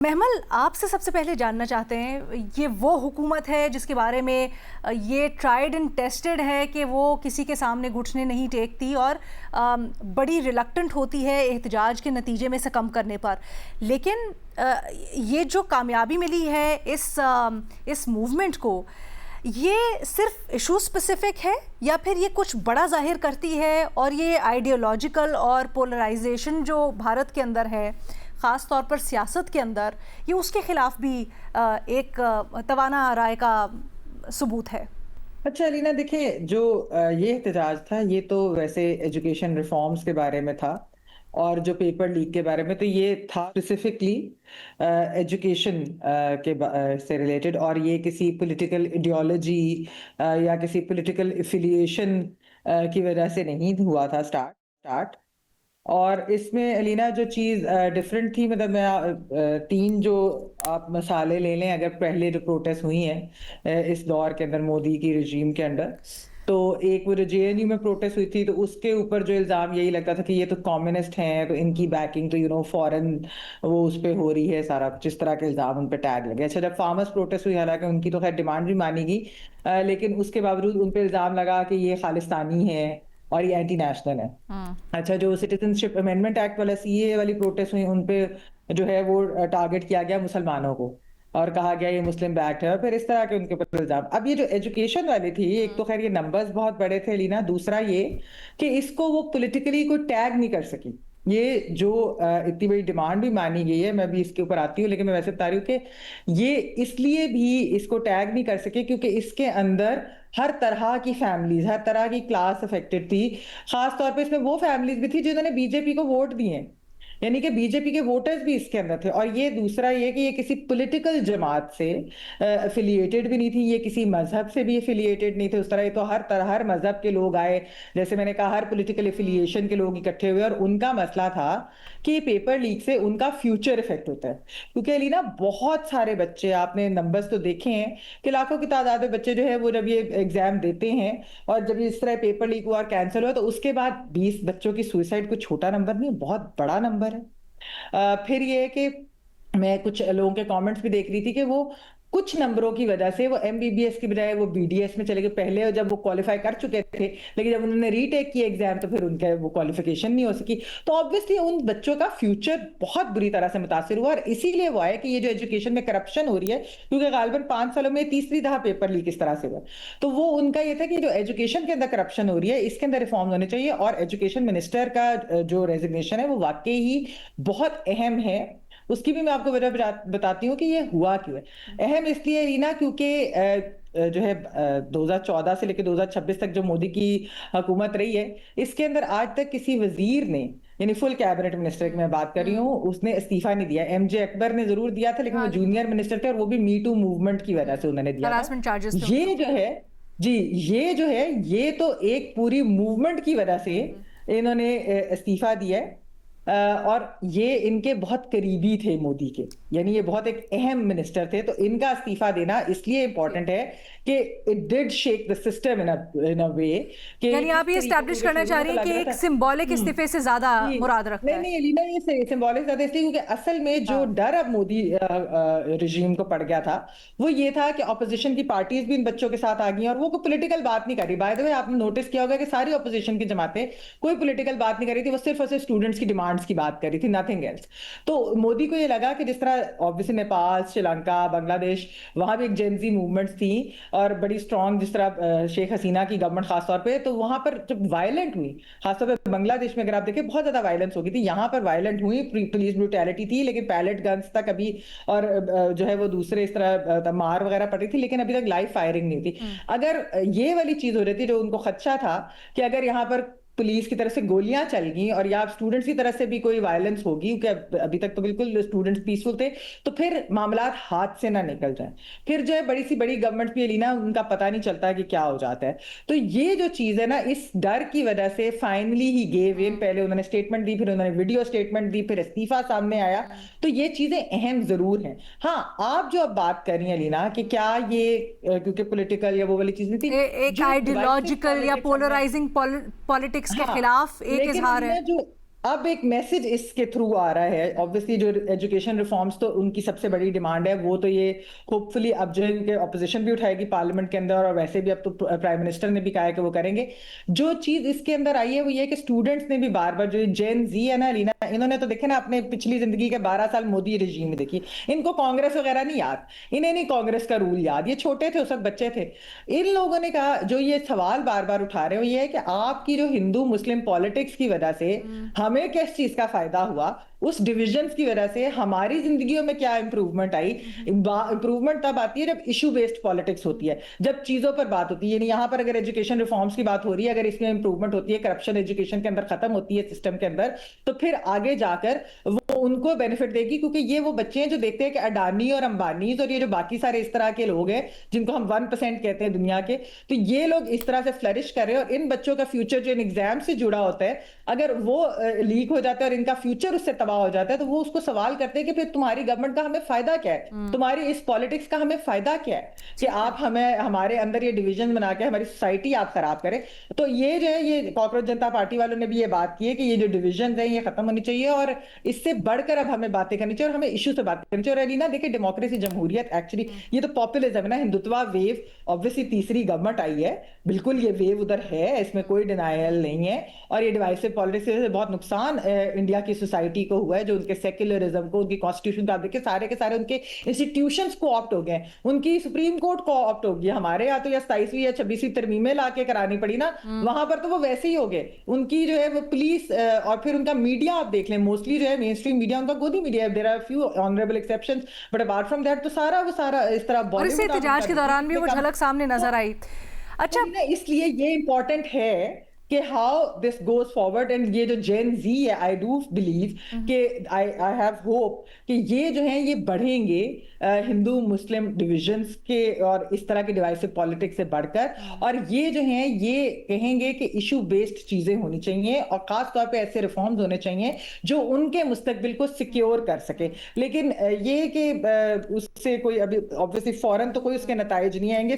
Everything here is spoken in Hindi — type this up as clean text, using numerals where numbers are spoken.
महमल, आपसे सबसे पहले जानना चाहते हैं, ये वो हुकूमत है जिसके बारे में ये ट्राइड एंड टेस्टेड है कि वो किसी के सामने घुटने नहीं टेकती और बड़ी रिलक्टेंट होती है एहतजाज के नतीजे में सकम करने पर। लेकिन ये जो कामयाबी मिली है इस मूवमेंट को, ये सिर्फ इशू स्पेसिफिक है या फिर ये कुछ बड़ा जाहिर करती है और ये आइडियोलॉजिकल और पोलराइजेशन जो भारत के अंदर है, ख़ास तौर पर सियासत के अंदर, ये उसके ख़िलाफ़ भी एक तवाना राय का सबूत है? अच्छा अलीना, देखिए जो ये एहतजाज था ये तो वैसे एजुकेशन रिफॉर्म्स के बारे में था। और जो पेपर लीक के बारे में, तो ये था स्पेसिफिकली एजुकेशन से रिलेटेड, और ये किसी पॉलिटिकल आइडियोलॉजी या किसी पॉलिटिकल एफिलिएशन की वजह से नहीं हुआ था स्टार्ट। और इसमें अलीना जो चीज़ डिफरेंट थी, मतलब मैं तीन जो आप मसाले ले लें, अगर पहले जो प्रोटेस्ट हुई हैं इस दौर के अंदर मोदी की रजीम के अंडर, तो एक वो जो जेएनयू में प्रोटेस्ट हुई थी, तो उसके ऊपर जो इल्ज़ाम यही लगता था कि ये तो कम्युनिस्ट हैं, तो इनकी बैकिंग तो फॉरेन वो उस पर हो रही है, सारा कुछ इस तरह के इल्ज़ाम उन पर टैग लगे। अच्छा, जब फार्मर्स प्रोटेस्ट हुई, हालांकि उनकी तो खैर डिमांड भी मानी गई, लेकिन उसके बावजूद उन पर इल्ज़ाम लगा कि ये खालिस्तानी है और ये एंटी नेशनल है। अच्छा, जो सिटीजनशिप अमेंडमेंट एक्ट वाला सीए वाली प्रोटेस्ट हुई, उन पे जो है वो टारगेट किया गया मुसलमानों को और कहा गया ये मुस्लिम बैक्ट है, और फिर इस तरह के उनके ऊपर इल्जाम। अब ये जो एजुकेशन वाली थी, एक तो खैर ये नंबर्स बहुत बड़े थे लीना, दूसरा ये कि इसको वो पॉलिटिकली कोई टैग नहीं कर सकी। ये जो इतनी बड़ी डिमांड भी मानी गई है, मैं भी इसके ऊपर आती हूँ, लेकिन मैं वैसे बता रही हूँ कि ये इसलिए भी इसको टैग नहीं कर सके क्योंकि इसके अंदर हर तरह की फैमिलीज, हर तरह की क्लास अफेक्टेड थी। खास तौर पे इसमें वो फैमिलीज भी थी जिन्होंने बीजेपी को वोट दिए, यानी कि बीजेपी के वोटर्स भी इसके अंदर थे। और ये दूसरा ये कि ये किसी पॉलिटिकल जमात से एफिलिएटेड भी नहीं थी, ये किसी मजहब से भी एफिलिएटेड नहीं थे उस तरह। ये तो हर तरह, हर मजहब के लोग आए, जैसे मैंने कहा, हर पॉलिटिकल एफिलिएशन के लोग इकट्ठे हुए, और उनका मसला था कि पेपर लीक से उनका फ्यूचर इफेक्ट होता है। क्योंकि अलीना, बहुत सारे बच्चे, आपने नंबर्स तो देखे हैं कि लाखों की तादाद में बच्चे जो है वो जब ये एग्जाम देते हैं, और जब इस तरह पेपर लीक हुआ और कैंसिल हुआ, तो उसके बाद 20 बच्चों की सुसाइड कोई छोटा नंबर नहीं, बहुत बड़ा नंबर है। फिर ये है कि मैं कुछ लोगों के कमेंट्स भी देख रही थी कि वो कुछ नंबरों की वजह से वो एमबीबीएस की बजाय वो बीडीएस में चले गए। पहले जब वो क्वालिफाई कर चुके थे, लेकिन जब उन्होंने रीटेक किया एग्जाम, तो फिर उनका वो क्वालिफिकेशन नहीं हो सकी। तो ऑब्वियसली उन बच्चों का फ्यूचर बहुत बुरी तरह से मुतासिर हुआ, और इसीलिए वो है कि ये जो एजुकेशन में करप्शन हो रही है, क्योंकि गालिबन 5 सालों में तीसरी दफा पेपर लीक इस तरह से हुआ। तो वो उनका ये था कि जो एजुकेशन के अंदर करप्शन हो रही है, इसके अंदर रिफॉर्म होने चाहिए, और एजुकेशन मिनिस्टर का जो रेजिग्नेशन है वो वाकई ही बहुत अहम है। उसकी भी मैं आपको वजह बताती हूँ कि ये हुआ क्यों है। अहम इसलिए रीना, क्योंकि जो है 2014 से लेकर 2026 तक जो मोदी की हुकूमत रही है, इसके अंदर आज तक किसी वजीर ने, यानी फुल कैबिनेट मिनिस्टर की मैं बात कर रही हूँ, उसने इस्तीफा नहीं दिया। एमजे अकबर ने जरूर दिया था, लेकिन वो जूनियर मिनिस्टर थे, और वो भी मी टू मूवमेंट की वजह से उन्होंने दिया हरासमेंट था। चार्जेस थे ये जो है, जी, ये जो है, ये तो एक पूरी मूवमेंट की वजह से इन्होंने इस्तीफा दिया है। और ये इनके बहुत करीबी थे मोदी के, यानी ये बहुत एक अहम मिनिस्टर थे, तो इनका इस्तीफा देना इसलिए इंपॉर्टेंट है कि it did shake the system in a way कि यानी आप ये एस्टैब्लिश करना चाह रही हैं कि एक सिंबॉलिक इस्तीफे से ज्यादा मुराद रखता नहीं है? नहीं अलीना, ये सिंबॉलिक ज्यादा इसलिए क्योंकि असल में जो डर अब मोदी रजीम को पड़ गया था, वो ये था कि ऑपोजिशन की पार्टीज भी इन बच्चों के साथ आ गई, और वो कोई पॉलिटिकल बात नहीं कर रही। बाय द वे, आपने नोटिस किया होगा कि सारी ऑपोजिशन की जमातें कोई पॉलिटिकल बात नहीं कर रही थी, वो सिर्फ और सिर्फ स्टूडेंट्स की डिमांड्स की बात कर रही थी, नथिंग एल्स। तो मोदी को ये लगा कि जिस तरह ऑब्वियसली नेपाल, श्रीलंका, बांग्लादेश, वहां भी एक जेनजी मूवमेंट्स थी और बड़ी स्ट्रांग, जिस तरह शेख हसीना की गवर्नमेंट खासतौर पर, तो वहां पर जब वायलेंट हुई, खासतौर पर बांग्लादेश में अगर आप देखें बहुत ज्यादा वायलेंस हो गई थी, यहाँ पर वायलेंट हुई, पुलिस ब्रूटैलिटी थी, लेकिन पैलेट गन्स तक अभी, और जो है वो दूसरे इस तरह मार वगैरह पड़ रही थी, लेकिन अभी तक लाइव फायरिंग नहीं थी। अगर ये वाली चीज हो रही थी, जो उनको खदशा था कि अगर यहाँ पर पुलिस की तरफ से गोलियां चल गई और या स्टूडेंट्स की तरफ से भी कोई वायलेंस होगी, क्योंकि अभी तक तो बिल्कुल स्टूडेंट्स पीसफुल थे, तो फिर मामलात हाथ से ना निकल जाए, फिर जो है बड़ी सी बड़ी गवर्नमेंट भी लीना, उनका पता नहीं चलता कि क्या हो जाता है। तो ये जो चीज है ना, इस डर की वजह से फाइनली ही गेव इन। पहले उन्होंने स्टेटमेंट दी, फिर उन्होंने वीडियो स्टेटमेंट दी, फिर इस्तीफा सामने आया। तो ये चीजें अहम जरूर हैं। हाँ, आप जो अब बात कर रही हैं लीना कि क्या ये क्योंकि पॉलिटिकल या वो वाली चीज नहीं थी, एक जो आइडियोलॉजिकल या पोलराइजिंग पॉलिटिक्स के हाँ, खिलाफ एक लेकिन इजहार है। उनमें जो अब एक मैसेज इसके थ्रू आ रहा है। ऑब्वियसली जो एजुकेशन रिफॉर्म्स तो उनकी सबसे बड़ी डिमांड है, वो तो ये होपफुली अब जो इनके ऑपोजिशन भी उठाएगी पार्लियामेंट के अंदर, और वैसे भी अब तो प्राइम मिनिस्टर ने भी कहा है कि वो करेंगे। जो चीज इसके अंदर आई है वो ये कि स्टूडेंट्स ने भी बार बार, जो जेन जी है ना लीना, इन्होंने तो देखे ना अपने पिछली जिंदगी के 12 साल मोदी रेजीम में देखी, इनको कांग्रेस वगैरह नहीं याद, इन्हें नहीं कांग्रेस का रूल याद, ये छोटे थे उस वक्त, बच्चे थे। इन लोगों ने कहा, जो ये सवाल बार बार उठा रहे हो, ये है कि आपकी जो हिंदू मुस्लिम पॉलिटिक्स की वजह से हमें किस चीज का फायदा हुआ, उस डिविजन्स की वजह से हमारी जिंदगियों में क्या इंप्रूवमेंट आई। इंप्रूवमेंट तब आती है जब इशू बेस्ड पॉलिटिक्स होती है, जब चीजों पर बात होती है। यानी यहाँ पर अगर एजुकेशन रिफॉर्म्स की बात हो रही है, अगर इसमें इंप्रूवमेंट होती है, करप्शन एजुकेशन के अंदर खत्म होती है सिस्टम के अंदर, तो फिर आगे जाकर वो उनको बेनिफिट देगी, क्योंकि ये वो बच्चे हैं जो देखते हैं कि अडानी और अंबानी और ये जो बाकी सारे इस तरह के लोग हैं जिनको हम 1% कहते हैं दुनिया के, तो ये लोग इस तरह से फ्लरिश कर रहे हैं, और इन बच्चों का फ्यूचर जो इन एग्जाम से जुड़ा होता है, अगर वो लीक हो जाता है और इनका फ्यूचर उससे तबाह हो जाता है, तो वो उसको सवाल करते हैं कि फिर तुम्हारी गवर्नमेंट का हमें फायदा क्या है, तुम्हारी इस पॉलिटिक्स का हमें फायदा क्या है कि आप हमें, हमारे अंदर ये डिवीजन बना के हमारी सोसाइटी आप खराब करें। तो ये जो है, ये कॉकरोच जनता पार्टी वालों ने भी ये बात की है कि ये जो डिविजन है ये खत्म होनी चाहिए, और इससे बढ़कर अब हमें बातें करनी चाहिए, और हमें इशू से बात करनी चाहिए। और अलीना देखिए, डेमोक्रेसी, जमहूरियत, एक्चुअली ये तो पॉपुलिज्म है ना, हिंदुत्वा वेव, ऑब्वियसली तीसरी गवर्नमेंट आई है, बिल्कुल ये वेव उधर है, इसमें कोई डिनायल नहीं है। और ये डिवाइसिव पॉलिटिक्स से बहुत नुकसान इंडिया की सोसाइटी को हुआ है, जो उनके सेक्युलरिज्म को, उनकी कॉन्स्टिट्यूशन को आप देखिए, सारे के सारे उनके इंस्टीट्यूशंस को ऑप्ट हो गए, उनकी सुप्रीम कोर्ट को ऑप्ट हो गया। हमारे यहाँ तो या 27वीं या 26वीं तरमीमें लाके करानी पड़ी ना, वहां पर तो वो वैसे ही हो गए। उनकी जो है वो पुलिस, और फिर उनका मीडिया आप देख लें, मोस्टली जो है मेन स्ट्रीम मीडिया उनका गोदी मीडिया है। There are few honourable exceptions, but apart from that तो सारा वो सारा इस तरह और इस बॉलीवुड एहतजाज के दौरान भी वो झलक सामने नजर आई। अच्छा, इसलिए ये इंपॉर्टेंट है कि how this goes forward. And ये जो जेन जी है, आई डू बिलीव कि आई हैव होप कि ये जो है ये बढ़ेंगे हिंदू मुस्लिम डिविजन्स के और इस तरह के डिवाइसिव पॉलिटिक्स से बढ़कर, और ये जो है ये कहेंगे कि इशू बेस्ड चीजें होनी चाहिए, और खास तौर पे ऐसे रिफॉर्म्स होने चाहिए जो उनके मुस्तकबिल को सिक्योर कर सके। लेकिन ये कि उससे कोई अभी ऑब्वियसली फौरन तो कोई उसके नताइज नहीं आएंगे।